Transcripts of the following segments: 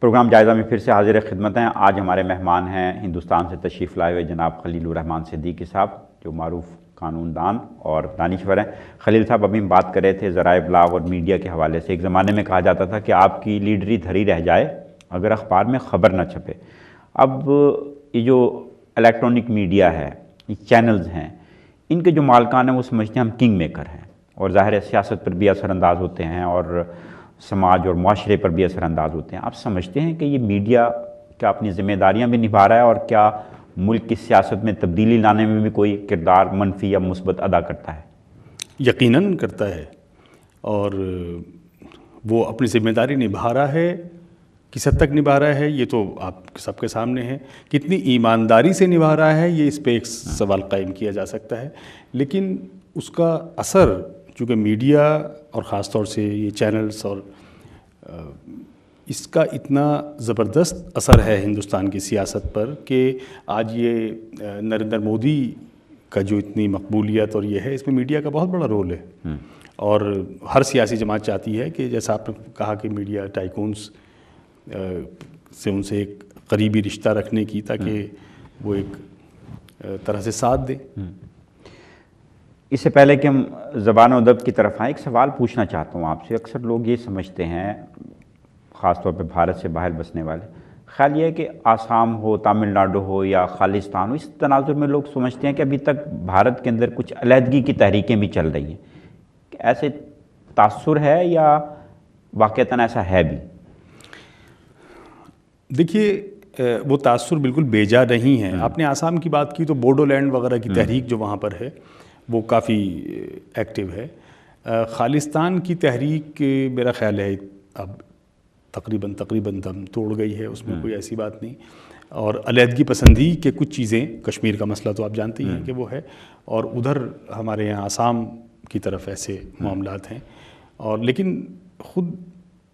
Programme جائزہ میں پھر سے حاضر خدمت ہیں۔ آج ہمارے مہمان ہیں ہندوستان سے تشریف لائے ہوئے جناب خلیل الرحمان صدیقی صاحب، جو معروف قانون دان اور دانشور ہیں۔ خلیل صاحب، ابھی ہم بات کر رہے تھے ذرائع ابلاغ اور میڈیا کے حوالے سے۔ ایک زمانے میں کہا جاتا تھا کہ آپ کی لیڈری دھری رہ جائے اگر اخبار میں خبر نہ چھپے۔ اب یہ جو الیکٹرانک میڈیا ہے، یہ چینلز ہیں، ان کے جو مالکان ہیں وہ سمجھتے ہیں ہم کنگ میکر ہیں، اور ظاہر ہے سیاست پر بھی اثر انداز ہوتے ہیں اور سماج اور معاشرے پر بھی اثر انداز ہوتے ہیں۔ آپ سمجھتے ہیں کہ یہ میڈیا کیا اپنی ذمہ داریاں بھی نبھا رہا ہے، اور کیا ملک کی سیاست میں تبدیلی لانے میں بھی کوئی کردار منفی یا مثبت ادا کرتا ہے؟ یقیناً کرتا ہے، اور وہ اپنی ذمہ داری نبھا رہا ہے۔ کس حد تک نبھا رہا ہے یہ تو آپ سب کے سامنے ہے۔ کتنی ایمانداری سے نبھا رہا ہے یہ اس پہ ایک سوال قائم کیا جا سکتا ہے، لیکن اس کا اثر، چونکہ میڈیا اور خاص طور سے یہ چینلز اور اس کا اتنا زبردست اثر ہے ہندوستان کی سیاست پر کہ آج یہ نریندر مودی کا جو اتنی مقبولیت اور یہ ہے، اس میں میڈیا کا بہت بڑا رول ہے۔ اور ہر سیاسی جماعت چاہتی ہے کہ جیسا آپ نے کہا کہ میڈیا ٹائکونز سے ان سے ایک قریبی رشتہ رکھنے کی، تاکہ وہ ایک طرح سے ساتھ دیں۔ اس سے پہلے کہ ہم زبان و ادب کی طرف آئیں، ایک سوال پوچھنا چاہتا ہوں آپ سے۔ اکثر لوگ یہ سمجھتے ہیں، خاص طور پہ بھارت سے باہر بسنے والے، خیال یہ ہے کہ آسام ہو، تامل ناڈو ہو یا خالصتان ہو، اس تناظر میں لوگ سمجھتے ہیں کہ ابھی تک بھارت کے اندر کچھ علیحدگی کی تحریکیں بھی چل رہی ہیں۔ ایسے تاثر ہے یا واقعتاً ایسا ہے بھی؟ دیکھیے، وہ تاثر بالکل بیجا نہیں ہے۔ آپ نے آسام کی بات کی تو بوڈو لینڈ وغیرہ کی تحریک جو وہاں پر ہے وہ کافی ایکٹیو ہے۔ خالصتان کی تحریک میرا خیال ہے اب تقریباً دم توڑ گئی ہے، اس میں کوئی ایسی بات نہیں۔ اور علیحدگی پسندی کے کچھ چیزیں، کشمیر کا مسئلہ تو آپ جانتے ہی ہیں کہ وہ ہے، اور ادھر ہمارے یہاں آسام کی طرف ایسے معاملات ہیں۔ اور لیکن خود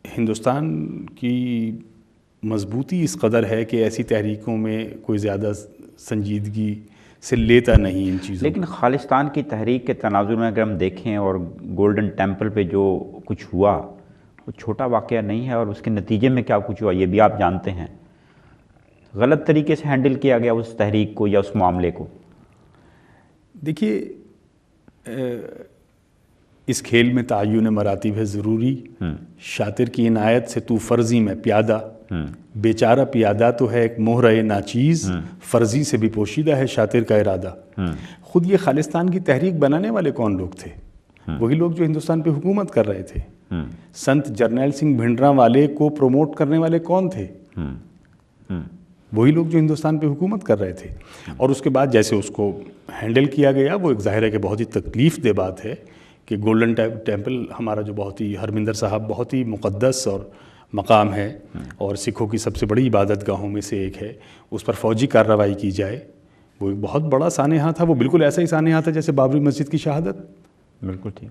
ہندوستان کی مضبوطی اس قدر ہے کہ ایسی تحریکوں میں کوئی زیادہ سنجیدگی سے لیتا نہیں ان چیزوں۔ لیکن خالصتان کی تحریک کے تناظر میں اگر ہم دیکھیں، اور گولڈن ٹیمپل پہ جو کچھ ہوا وہ چھوٹا واقعہ نہیں ہے، اور اس کے نتیجے میں کیا کچھ ہوا یہ بھی آپ جانتے ہیں۔ غلط طریقے سے ہینڈل کیا گیا اس تحریک کو یا اس معاملے کو۔ دیکھیے، اس کھیل میں تعین مراتب ہے ضروری، شاطر کی عنایت سے تو فرضی میں پیادہ، بیچارہ پیادہ تو ہے ایک مہرہ ناچیز، فرضی سے بھی پوشیدہ ہے شاطر کا ارادہ۔ خود یہ خالصتان کی تحریک بنانے والے کون لوگ تھے؟ وہی لوگ جو ہندوستان پہ حکومت کر رہے تھے۔ سنت جرنیل سنگھ بھنڈرا والے کو پروموٹ کرنے والے کون تھے؟ وہی لوگ جو ہندوستان پہ حکومت کر رہے تھے۔ اور اس کے بعد جیسے اس کو ہینڈل کیا گیا، وہ ایک ظاہر ہے کہ بہت ہی تکلیف دہ بات ہے کہ گولڈن ٹیمپل ہمارا جو بہت ہی ہرمندر صاحب بہت ہی مقدس اور مقام ہے، اور سکھوں کی سب سے بڑی عبادت گاہوں میں سے ایک ہے، اس پر فوجی کارروائی کی جائے، وہ ایک بہت بڑا سانحہ تھا۔ وہ بالکل ایسا ہی سانحہ تھا جیسے بابری مسجد کی شہادت۔ بالکل ٹھیک۔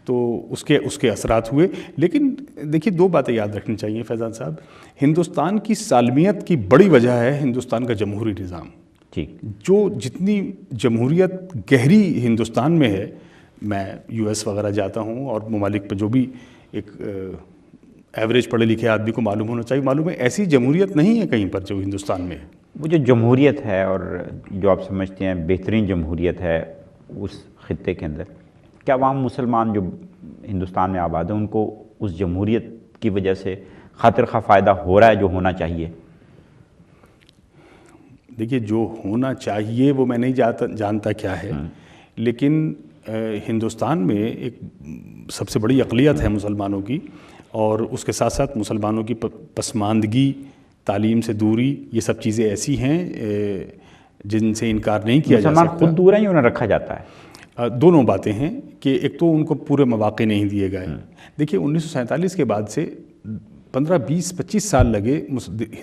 تو اس کے اثرات ہوئے۔ لیکن دیکھیے، دو باتیں یاد رکھنی چاہیے فیضان صاحب۔ ہندوستان کی سالمیت کی بڑی وجہ ہے ہندوستان کا جمہوری نظام۔ ٹھیک۔ جو جتنی جمہوریت گہری ہندوستان میں ہے، میں یو ایس وغیرہ جاتا ہوں، اور ممالک پہ جو بھی ایک ایوریج پڑھے لکھے آدمی کو معلوم ہونا چاہیے، معلوم ہے ایسی جمہوریت نہیں ہے کہیں پر جو ہندوستان میں ہے۔ وہ جو جمہوریت ہے، اور جو آپ سمجھتے ہیں بہترین جمہوریت ہے اس خطے کے اندر، کیا عوام مسلمان جو ہندوستان میں آباد ہیں ان کو اس جمہوریت کی وجہ سے خاطر خواہ فائدہ ہو رہا ہے جو ہونا چاہیے؟ دیکھیے، جو ہونا چاہیے وہ میں نہیں جانتا کیا ہے، لیکن ہندوستان میں ایک سب سے بڑی اقلیت ہے مسلمانوں کی، اور اس کے ساتھ ساتھ مسلمانوں کی پسماندگی، تعلیم سے دوری، یہ سب چیزیں ایسی ہیں جن سے انکار نہیں کیا جا سکتا۔ مسلمان خود دور ہیں یا انہیں رکھا جاتا ہے؟ دونوں باتیں ہیں کہ ایک تو ان کو پورے مواقع نہیں دیے گئے۔ دیکھیے، 1947 کے بعد سے 15 20 25 سال لگے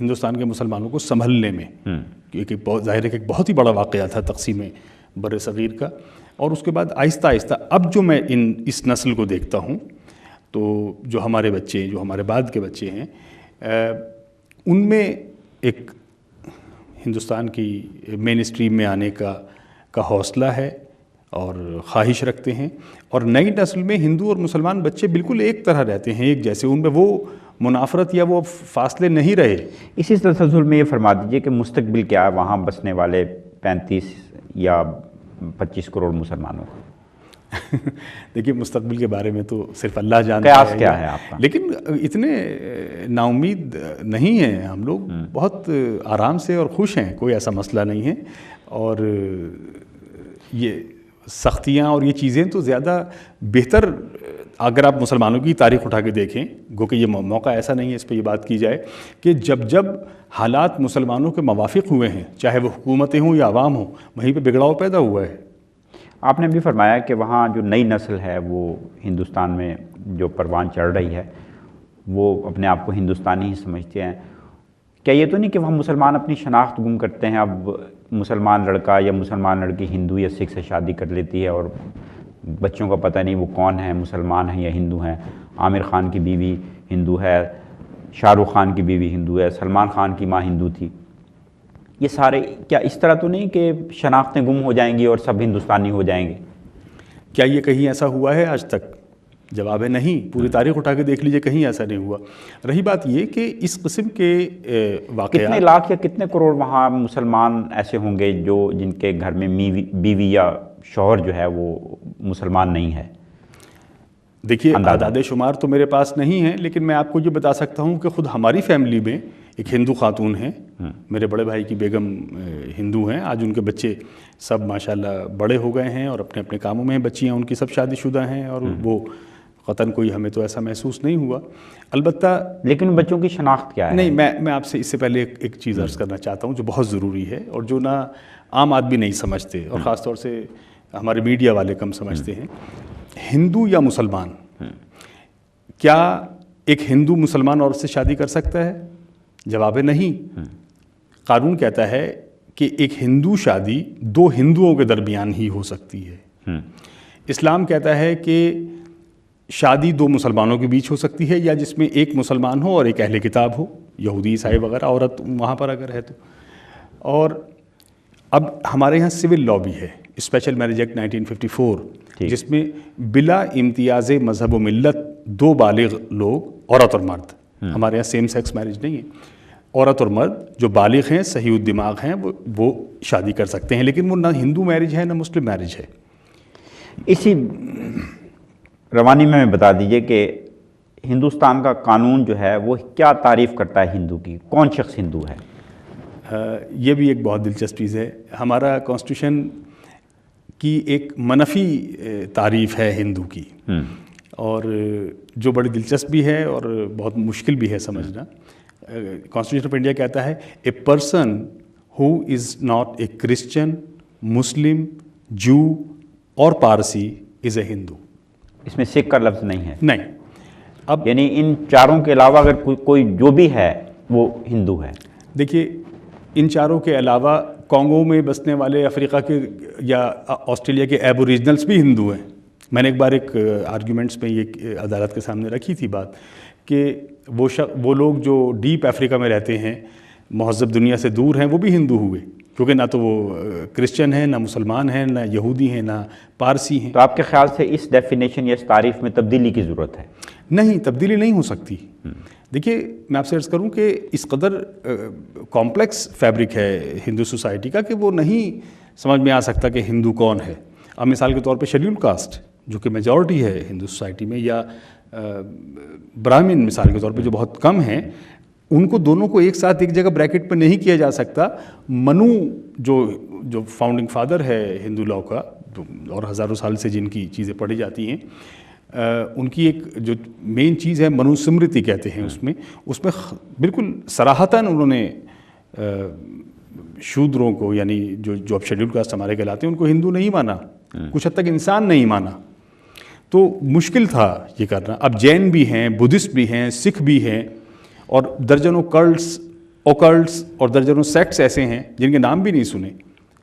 ہندوستان کے مسلمانوں کو سنبھلنے میں، کیونکہ ظاہر ہے کہ ایک بہت ہی بڑا واقعہ تھا تقسیم بر صغیر کا۔ اور اس کے بعد آہستہ آہستہ اب جو میں اس نسل کو دیکھتا ہوں، تو جو ہمارے بچے، جو ہمارے بعد کے بچے ہیں، ان میں ایک ہندوستان کی مین اسٹریم میں آنے کا حوصلہ ہے، اور خواہش رکھتے ہیں، اور نئی نسل میں ہندو اور مسلمان بچے بالکل ایک طرح رہتے ہیں، ایک جیسے، ان میں وہ منافرت یا وہ فاصلے نہیں رہے۔ اسی تسلسل میں یہ فرما دیجیے کہ مستقبل کیا ہے وہاں بسنے والے 35 یا 25 کروڑ مسلمانوں کا؟ دیکھیے مستقبل کے بارے میں تو صرف اللہ جانتا ہے، قیاس کیا ہے آپ کا؟ لیکن اتنے نا امید نہیں ہیں ہم لوگ، بہت آرام سے اور خوش ہیں، کوئی ایسا مسئلہ نہیں ہے۔ اور یہ سختیاں اور یہ چیزیں تو زیادہ بہتر، اگر آپ مسلمانوں کی تاریخ اٹھا کے دیکھیں، گو کہ یہ موقع ایسا نہیں ہے اس پہ یہ بات کی جائے کہ جب حالات مسلمانوں کے موافق ہوئے ہیں، چاہے وہ حکومتیں ہوں یا عوام ہوں، وہیں پہ بگڑاؤ پیدا ہوا ہے۔ آپ نے بھی فرمایا کہ وہاں جو نئی نسل ہے وہ ہندوستان میں جو پروان چڑھ رہی ہے وہ اپنے آپ کو ہندوستانی ہی سمجھتے ہیں، کیا یہ تو نہیں کہ وہاں مسلمان اپنی شناخت گم کرتے ہیں؟ اب مسلمان لڑکا یا مسلمان لڑکی ہندو یا سکھ سے شادی کر لیتی ہے اور بچوں کو پتہ نہیں وہ کون ہے، مسلمان ہیں یا ہندو ہیں۔ عامر خان کی بیوی ہندو ہے، شاہ رخ خان کی بیوی ہندو ہے، سلمان خان کی ماں ہندو تھی۔ یہ سارے کیا اس طرح تو نہیں کہ شناختیں گم ہو جائیں گی اور سب ہندوستانی ہو جائیں گے؟ کیا یہ کہیں ایسا ہوا ہے آج تک؟ جواب ہے نہیں، پوری تاریخ اٹھا کے دیکھ لیجئے، کہیں ایسا نہیں ہوا۔ رہی بات یہ کہ اس قسم کے واقعات، کتنے لاکھ یا کتنے کروڑ وہاں مسلمان ایسے ہوں گے جو جن کے گھر میں بیوی یا شوہر جو ہے وہ مسلمان نہیں ہے؟ دیکھیے اعداد شمار تو میرے پاس نہیں ہے، لیکن میں آپ کو یہ بتا سکتا ہوں کہ خود ہماری فیملی میں ایک ہندو خاتون ہیں، میرے بڑے بھائی کی بیگم ہندو ہیں، آج ان کے بچے سب ماشاءاللہ بڑے ہو گئے ہیں اور اپنے اپنے کاموں میں ہیں، بچیاں ان کی سب شادی شدہ ہیں، اور وہ قطعاً کوئی ہمیں تو ایسا محسوس نہیں ہوا۔ البتہ لیکن بچوں کی شناخت کیا ہے؟ نہیں، میں آپ سے اس سے پہلے ایک چیز عرض کرنا چاہتا ہوں جو بہت ضروری ہے اور جو نہ عام آدمی نہیں سمجھتے، اور خاص طور سے ہمارے میڈیا والے کم سمجھتے ہیں۔ ہندو یا مسلمان، کیا ایک ہندو مسلمان عورت سے شادی کر سکتا ہے؟ جواب ہے نہیں۔ قانون کہتا ہے کہ ایک ہندو شادی دو ہندوؤں کے درمیان ہی ہو سکتی ہے۔ اسلام کہتا ہے کہ شادی دو مسلمانوں کے بیچ ہو سکتی ہے، یا جس میں ایک مسلمان ہو اور ایک اہل کتاب ہو، یہودی عیسائی وغیرہ، عورت وہاں پر اگر ہے تو۔ اور اب ہمارے یہاں سول لا بھی ہے، اسپیشل میرج ایکٹ 1954، جس میں بلا امتیاز مذہب و ملت دو بالغ لوگ، عورت اور مرد، ہمارے یہاں سیم سیکس میرج نہیں ہے، عورت اور مرد جو بالغ ہیں، صحیح الدماغ ہیں، وہ شادی کر سکتے ہیں، لیکن وہ نہ ہندو میرج ہے نہ مسلم میرج ہے۔ اسی روانی میں بتا دیجئے کہ ہندوستان کا قانون جو ہے وہ کیا تعریف کرتا ہے ہندو کی؟ کون شخص ہندو ہے؟ یہ بھی ایک بہت دلچسپ چیز ہے۔ ہمارا کانسٹیٹیوشن کی ایک منفی تعریف ہے ہندو کی، اور جو بڑی دلچسپ بھی ہے اور بہت مشکل بھی ہے سمجھنا۔ کانسٹیٹیوشن آف انڈیا کہتا ہے a person who is not a Christian, Muslim, Jew or پارسی از اے ہندو۔ اس میں سکھ کا لفظ نہیں ہے؟ نہیں۔ اب یعنی ان چاروں کے علاوہ اگر کوئی جو بھی ہے وہ ہندو ہے؟ دیکھیے ان چاروں کے علاوہ کانگو میں بسنے والے وہ کے یا آسٹریلیا کے ایبوریجنلز بھی ہندو ہیں۔ میں نے ایک بار ایک آرگیومنٹس میں یہ عدالت کے سامنے رکھی تھی بات کہ وہ لوگ جو ڈیپ افریقہ میں رہتے ہیں، مہذب دنیا سے دور ہیں، وہ بھی ہندو ہوئے، کیونکہ نہ تو وہ کرسچن ہیں، نہ مسلمان ہیں، نہ یہودی ہیں، نہ پارسی ہیں۔ تو آپ کے خیال سے اس ڈیفینیشن یا اس تعریف میں تبدیلی کی ضرورت ہے؟ نہیں، تبدیلی نہیں ہو سکتی۔ دیکھیے میں آپ سے عرض کروں کہ اس قدر کمپلیکس فیبرک ہے ہندو سوسائٹی کا کہ وہ نہیں سمجھ میں آ سکتا کہ ہندو کون ہے۔ اب مثال کے طور پہ شیڈیول کاسٹ جو کہ میجورٹی ہے ہندو سوسائٹی میں، یا برہمن مثال کے طور پہ جو بہت کم ہیں، ان کو دونوں کو ایک ساتھ ایک جگہ بریکٹ پہ نہیں کیا جا سکتا۔ منو جو فاؤنڈنگ فادر ہے ہندو لاء کا، اور ہزاروں سال سے جن کی چیزیں پڑھی جاتی ہیں، ان کی ایک جو مین چیز ہے منو سمرتی کہتے ہیں، اس میں بالکل صراحتاً انہوں نے شودروں کو، یعنی جو اب شیڈیول کاسٹ ہمارے کہلاتے ہیں، ان کو ہندو نہیں مانا، کچھ حد تک انسان نہیں مانا۔ تو مشکل تھا یہ کرنا۔ اب جین بھی ہیں، بدھسٹ بھی ہیں، سکھ بھی ہیں، اور درجنوں کلٹس، اوکلٹس اور درجنوں سیکٹس ایسے ہیں جن کے نام بھی نہیں سنے۔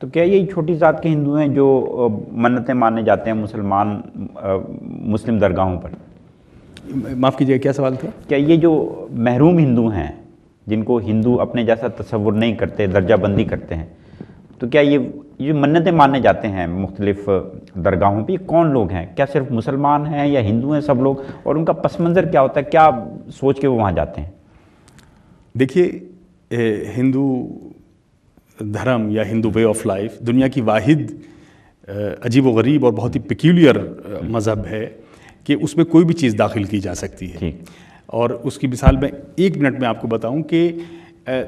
تو کیا یہی چھوٹی ذات کے ہندو ہیں جو منتیں ماننے جاتے ہیں مسلم درگاہوں پر؟ معاف کیجیے، کیا سوال تھا؟ کیا یہ جو محروم ہندو ہیں جن کو ہندو اپنے جیسا تصور نہیں کرتے، درجہ بندی کرتے ہیں، تو کیا یہ منتیں ماننے جاتے ہیں مختلف درگاہوں پہ، یہ کون لوگ ہیں؟ کیا صرف مسلمان ہیں یا ہندو ہیں سب لوگ؟ اور ان کا پس منظر کیا ہوتا ہے، کیا سوچ کے وہ وہاں جاتے ہیں؟ دیکھیے ہندو دھرم یا ہندو وے آف لائف دنیا کی واحد عجیب و غریب اور بہت ہی پیکیولر مذہب ہے کہ اس میں کوئی بھی چیز داخل کی جا سکتی ہے. اور اس کی مثال میں 1 منٹ میں آپ کو بتاؤں کہ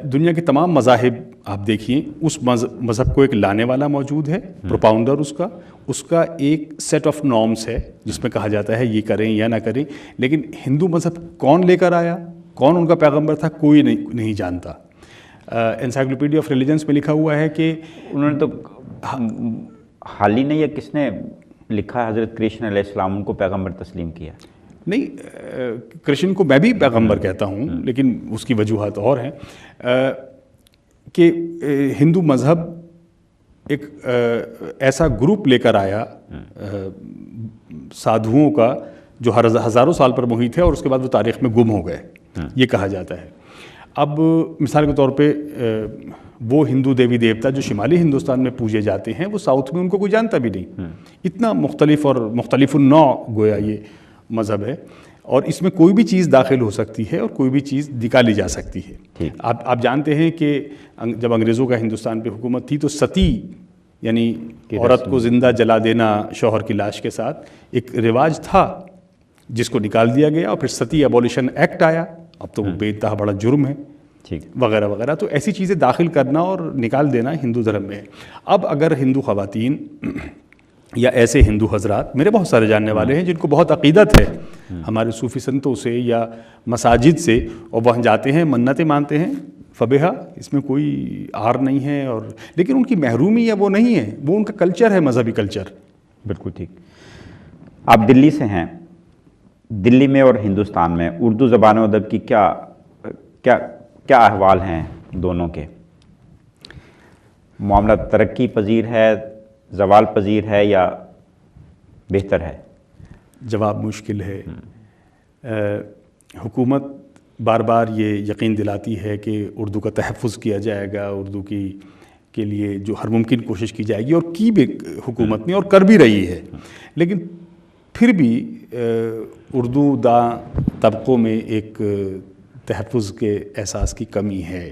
دنیا کے تمام مذاہب آپ دیکھیے، اس مذہب کو ایک لانے والا موجود ہے، پروپاؤنڈر اس کا ایک سیٹ آف نارمز ہے جس میں کہا جاتا ہے یہ کریں یا نہ کریں. لیکن ہندو مذہب کون لے کر آیا، کون ان کا پیغمبر تھا، کوئی نہیں جانتا. انسائکلوپیڈیا آف ریلیجنس میں لکھا ہوا ہے کہ انہوں نے تو حال ہی نہیں یا کس نے لکھا ہے حضرت کرشن علیہ السلام ان کو پیغمبر تسلیم کیا؟ نہیں، کرشن کو میں بھی پیغمبر کہتا ہوں، لیکن اس کی وجوہات اور ہیں. کہ ہندو مذہب ایک ایسا گروپ لے کر آیا سادھوؤں کا جو ہزاروں سال پر محیط ہے، اور اس کے بعد وہ تاریخ میں گم ہو گئے، یہ کہا جاتا ہے. اب مثال کے طور پہ وہ ہندو دیوی دیوتا جو شمالی ہندوستان میں پوجے جاتے ہیں، وہ ساؤتھ میں ان کو کوئی جانتا بھی نہیں. اتنا مختلف اور مختلف النوع گویا یہ مذہب ہے، اور اس میں کوئی بھی چیز داخل ہو سکتی ہے اور کوئی بھی چیز نکالی جا سکتی ہے. آپ جانتے ہیں کہ جب انگریزوں کا ہندوستان پہ حکومت تھی تو ستی یعنی عورت کو زندہ جلا دینا شوہر کی لاش کے ساتھ ایک رواج تھا، جس کو نکال دیا گیا، اور پھر ستی ایبولیشن ایکٹ آیا. اب تو وہ بے انتہا بڑا جرم ہے وغیرہ وغیرہ. تو ایسی چیزیں داخل کرنا اور نکال دینا ہندو دھرم میں ہے. اب اگر ہندو خواتین یا ایسے ہندو حضرات، میرے بہت سارے جاننے والے ہیں جن کو بہت عقیدت ہے ہمارے صوفی سنتوں سے یا مساجد سے، اور وہاں جاتے ہیں منتیں مانتے ہیں، فبہا، اس میں کوئی آر نہیں ہے. اور لیکن ان کی محرومی ہے وہ نہیں ہے، وہ ان کا کلچر ہے، مذہبی کلچر. بالکل ٹھیک. آپ دلی سے ہیں، دلی میں اور ہندوستان میں اردو زبان و ادب کی کیا احوال ہیں دونوں کے؟ معاملہ ترقی پذیر ہے، زوال پذیر ہے، یا بہتر ہے؟ جواب مشکل ہے. حکومت بار بار یہ یقین دلاتی ہے کہ اردو کا تحفظ کیا جائے گا، اردو کے لیے جو ہر ممکن کوشش کی جائے گی، اور کی بھی حکومت نے اور کر بھی رہی ہے. لیکن پھر بھی اردو داں طبقوں میں ایک تحفظ کے احساس کی کمی ہے،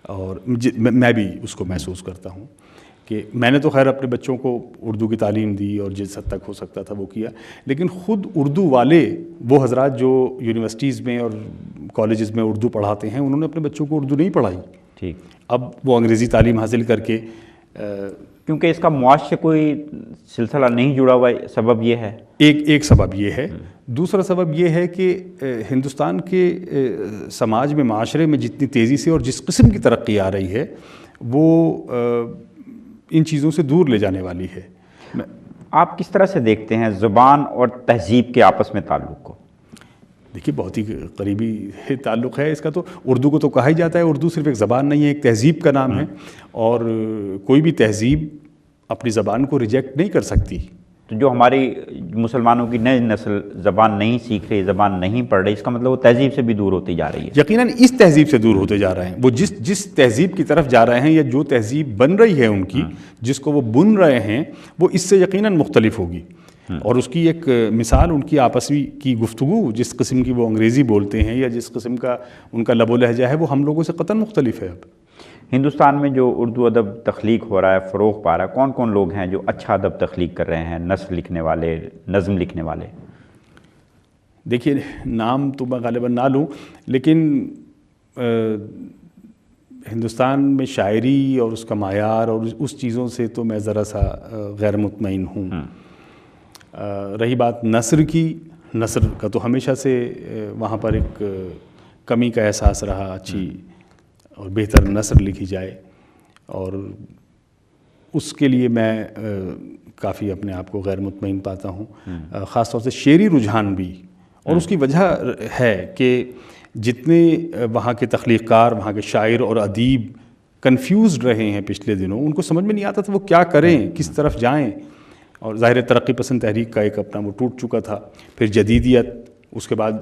اور میں بھی اس کو محسوس کرتا ہوں. کہ میں نے تو خیر اپنے بچوں کو اردو کی تعلیم دی اور جس حد تک ہو سکتا تھا وہ کیا، لیکن خود اردو والے وہ حضرات جو یونیورسٹیز میں اور کالجز میں اردو پڑھاتے ہیں، انہوں نے اپنے بچوں کو اردو نہیں پڑھائی. ٹھیک. اب وہ انگریزی تعلیم حاصل کر کے، کیونکہ اس کا معاش سے کوئی سلسلہ نہیں جڑا ہوا ہے. سبب یہ ہے، ایک سبب یہ ہے. دوسرا سبب یہ ہے کہ ہندوستان کے سماج میں، معاشرے میں جتنی تیزی سے اور جس قسم کی ترقی آ رہی ہے، وہ ان چیزوں سے دور لے جانے والی ہے. آپ کس طرح سے دیکھتے ہیں زبان اور تہذیب کے آپس میں تعلق کو؟ دیکھیے بہت ہی قریبی تعلق ہے اس کا. تو اردو کو تو کہا ہی جاتا ہے اردو صرف ایک زبان نہیں ہے، ایک تہذیب کا نام ہے، اور کوئی بھی تہذیب اپنی زبان کو ریجیکٹ نہیں کر سکتی. تو جو ہماری مسلمانوں کی نئی نسل زبان نہیں سیکھ رہی، زبان نہیں پڑھ رہی، اس کا مطلب وہ تہذیب سے بھی دور ہوتی جا رہی ہے. یقیناً اس تہذیب سے دور ہوتے جا رہے ہیں. وہ جس تہذیب کی طرف جا رہے ہیں، یا جو تہذیب بن رہی ہے ان کی، جس کو وہ بن رہے ہیں، وہ اس سے یقیناً مختلف ہوگی. اور اس کی ایک مثال ان کی آپسی کی گفتگو، جس قسم کی وہ انگریزی بولتے ہیں یا جس قسم کا ان کا لب و لہجہ ہے، وہ ہم لوگوں سے قطعاً مختلف ہے. اب ہندوستان میں جو اردو ادب تخلیق ہو رہا ہے، فروغ پا رہا ہے، کون کون لوگ ہیں جو اچھا ادب تخلیق کر رہے ہیں، نثر لکھنے والے، نظم لکھنے والے؟ دیکھیے نام تو میں غالباً نہ لوں، لیکن ہندوستان میں شاعری اور اس کا معیار اور اس چیزوں سے تو میں ذرا سا غیر مطمئن ہوں. رہی بات نثر کی، نثر کا تو ہمیشہ سے وہاں پر ایک کمی کا احساس رہا. اچھی اور بہتر نثر لکھی جائے، اور اس کے لیے میں کافی اپنے آپ کو غیر مطمئن پاتا ہوں. خاص طور سے شعری رجحان بھی، اور اس کی وجہ ہے کہ جتنے وہاں کے تخلیق کار، وہاں کے شاعر اور ادیب کنفیوزڈ رہے ہیں پچھلے دنوں، ان کو سمجھ میں نہیں آتا تھا وہ کیا کریں، کس طرف جائیں. اور ظاہر ترقی پسند تحریک کا ایک اپنا وہ ٹوٹ چکا تھا. پھر جدیدیت، اس کے بعد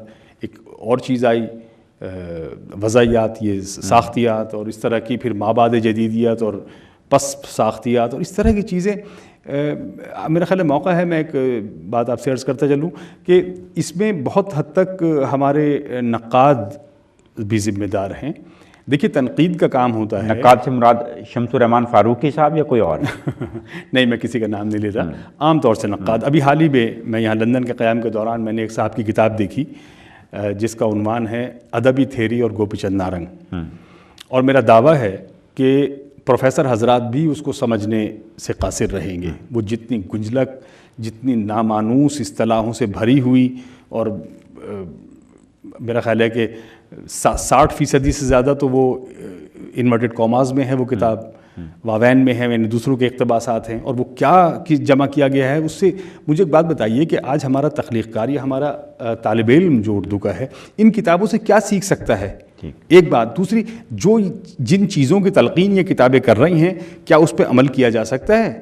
ایک اور چیز آئی، وضعیات، یہ ساختیات اور اس طرح کی، پھر مابعد جدیدیت اور پس ساختیات اور اس طرح کی چیزیں. میرا خیال ہے موقع ہے میں ایک بات آپ سے عرض کرتا چلوں کہ اس میں بہت حد تک ہمارے نقاد بھی ذمہ دار ہیں. دیکھیے تنقید کا کام ہوتا ہے. نقاد سے مراد شمس الرحمان فاروقی صاحب یا کوئی اور؟ نہیں، میں کسی کا نام نہیں لیتا. عام طور سے نقاد. ابھی حال ہی میں یہاں لندن کے قیام کے دوران میں نے ایک صاحب کی کتاب دیکھی جس کا عنوان ہے ادبی تھیری اور گوپی چند نارنگ. اور میرا دعویٰ ہے کہ پروفیسر حضرات بھی اس کو سمجھنے سے قاصر رہیں گے. وہ جتنی گنجلک، جتنی نامانوس اصطلاحوں سے بھری ہوئی، اور میرا خیال ہے کہ 60% سے زیادہ تو وہ انورٹڈ کاماز میں ہے وہ کتاب، واوین میں ہے، یعنی دوسروں کے اقتباسات ہیں، اور وہ کیا جمع کیا گیا ہے. اس سے مجھے ایک بات بتائیے کہ آج ہمارا تخلیق کار یا ہمارا طالب علم جو اردو کا ہے ان کتابوں سے کیا سیکھ سکتا ہے؟ ایک بات. دوسری، جو جن چیزوں کی تلقین یہ کتابیں کر رہی ہیں کیا اس پہ عمل کیا جا سکتا ہے؟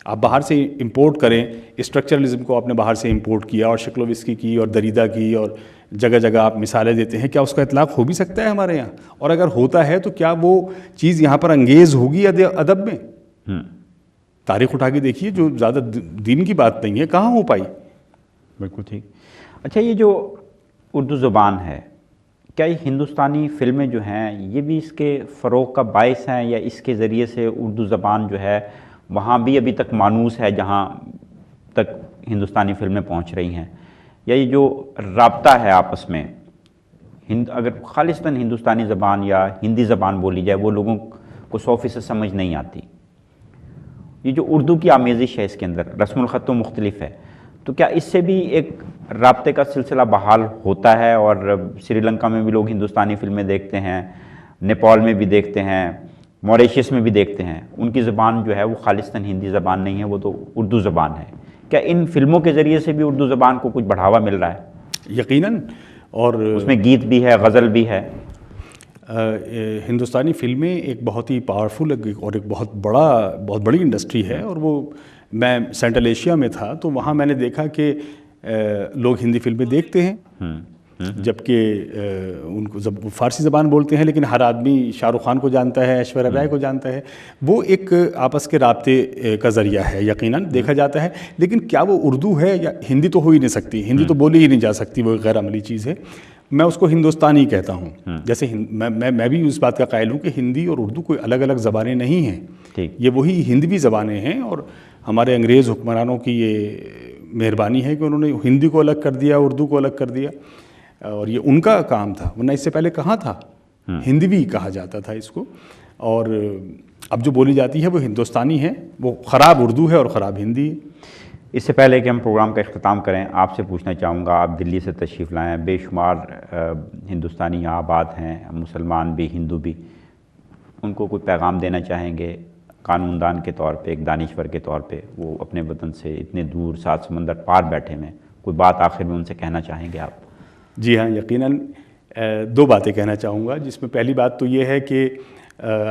آپ باہر سے امپورٹ کریں، اسٹرکچرلزم کو آپ نے باہر سے امپورٹ کیا اور شکلووسکی کی اور دریدہ کی اور جگہ جگہ آپ مثالیں دیتے ہیں، کیا اس کا اطلاق ہو بھی سکتا ہے ہمارے یہاں؟ اور اگر ہوتا ہے تو کیا وہ چیز یہاں پر انگیز ہوگی ادب میں؟ تاریخ اٹھا کے دیکھیے، جو زیادہ دین کی بات نہیں ہے، کہاں ہو پائی. بالکل ٹھیک. اچھا، یہ جو اردو زبان ہے، کیا یہ ہندوستانی فلمیں جو ہیں یہ بھی اس کے فروغ کا باعث ہیں، یا اس کے ذریعے سے اردو زبان جو ہے وہاں بھی ابھی تک مانوس ہے جہاں تک ہندوستانی فلمیں پہنچ رہی ہیں؟ یا یہ جو رابطہ ہے آپس میں، اگر خالصتاً ہندوستانی زبان یا ہندی زبان بولی جائے وہ لوگوں کو 100% سمجھ نہیں آتی، یہ جو اردو کی آمیزش ہے اس کے اندر رسم الخط تو مختلف ہے، تو کیا اس سے بھی ایک رابطے کا سلسلہ بحال ہوتا ہے؟ اور سری لنکا میں بھی لوگ ہندوستانی فلمیں دیکھتے ہیں، نیپال میں بھی دیکھتے ہیں، موریشیس میں بھی دیکھتے ہیں، ان کی زبان جو ہے وہ خالصتاً ہندی زبان نہیں ہے، وہ تو اردو زبان ہے. کیا ان فلموں کے ذریعے سے بھی اردو زبان کو کچھ بڑھاوا مل رہا ہے؟ یقیناً. اور اس میں گیت بھی ہے، غزل بھی ہے. ہندوستانی فلمیں ایک بہت ہی پاورفل اور ایک بہت بڑی انڈسٹری ہے. اور وہ میں سینٹرل ایشیا میں تھا تو وہاں میں نے دیکھا کہ لوگ ہندی فلمیں دیکھتے ہیں، جبکہ ان کو فارسی زبان بولتے ہیں، لیکن ہر آدمی شاہ رخ خان کو جانتا ہے، ایشوریہ رائے کو جانتا ہے. وہ ایک آپس کے رابطے کا ذریعہ ہے، یقیناً دیکھا جاتا ہے. لیکن کیا وہ اردو ہے؟ یا ہندی تو ہو ہی نہیں سکتی، ہندی تو بولی ہی نہیں جا سکتی، وہ ایک غیر عملی چیز ہے. میں اس کو ہندوستانی کہتا ہوں. جیسے میں بھی اس بات کا قائل ہوں کہ ہندی اور اردو کوئی الگ الگ زبانیں نہیں ہیں، یہ وہی ہندوی زبانیں ہیں. اور ہمارے انگریز حکمرانوں کی یہ مہربانی ہے کہ انہوں نے ہندی کو الگ کر دیا، اردو کو الگ کر دیا، اور یہ ان کا کام تھا. ورنہ اس سے پہلے کہاں تھا؟ ہندوی کہا جاتا تھا اس کو. اور اب جو بولی جاتی ہے وہ ہندوستانی ہے، وہ خراب اردو ہے اور خراب ہندی ہے. اس سے پہلے کہ ہم پروگرام کا اختتام کریں، آپ سے پوچھنا چاہوں گا، آپ دلی سے تشریف لائیں، بے شمار ہندوستانی یہاں آباد ہیں، مسلمان بھی ہندو بھی، ان کو کوئی پیغام دینا چاہیں گے قانون دان کے طور پہ، ایک دانشور کے طور پہ؟ وہ اپنے وطن سے اتنے دور 7 سمندر پار بیٹھے ہیں، کوئی بات آخر میں ان سے کہنا چاہیں گے آپ؟ جی ہاں، یقیناً 2 باتیں کہنا چاہوں گا، جس میں پہلی بات تو یہ ہے کہ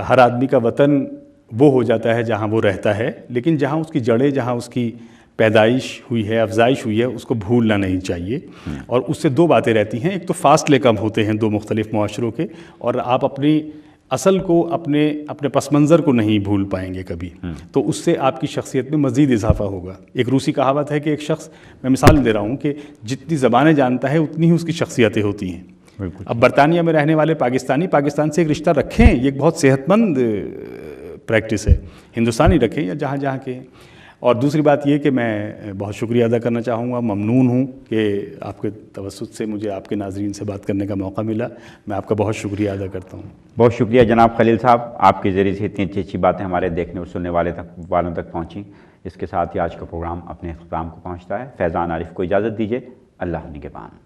ہر آدمی کا وطن وہ ہو جاتا ہے جہاں وہ رہتا ہے، لیکن جہاں اس کی جڑیں، جہاں اس کی پیدائش ہوئی ہے، افزائش ہوئی ہے، اس کو بھولنا نہیں چاہیے. اور اس سے 2 باتیں رہتی ہیں. ایک تو فاصلے کم ہوتے ہیں 2 مختلف معاشروں کے، اور آپ اپنی اصل کو، اپنے پس منظر کو نہیں بھول پائیں گے کبھی. تو اس سے آپ کی شخصیت میں مزید اضافہ ہوگا. ایک روسی کہاوت ہے کہ ایک شخص، میں مثال دے رہا ہوں، کہ جتنی زبانیں جانتا ہے اتنی ہی اس کی شخصیتیں ہوتی ہیں. اب برطانیہ میں رہنے والے پاکستانی پاکستان سے ایک رشتہ رکھیں، یہ ایک بہت صحت مند پریکٹس ہے. ہندوستانی رکھیں یا جہاں جہاں کے ہیں. اور دوسری بات یہ کہ میں بہت شکریہ ادا کرنا چاہوں گا، ممنون ہوں کہ آپ کے توسط سے مجھے آپ کے ناظرین سے بات کرنے کا موقع ملا. میں آپ کا بہت شکریہ ادا کرتا ہوں. بہت شکریہ جناب خلیل صاحب، آپ کے ذریعے سے اتنی اچھی باتیں ہمارے دیکھنے اور سننے والوں تک پہنچیں. اس کے ساتھ ہی آج کا پروگرام اپنے اختتام کو پہنچتا ہے. فیضان عارف کو اجازت دیجیے. اللہ نگہبان.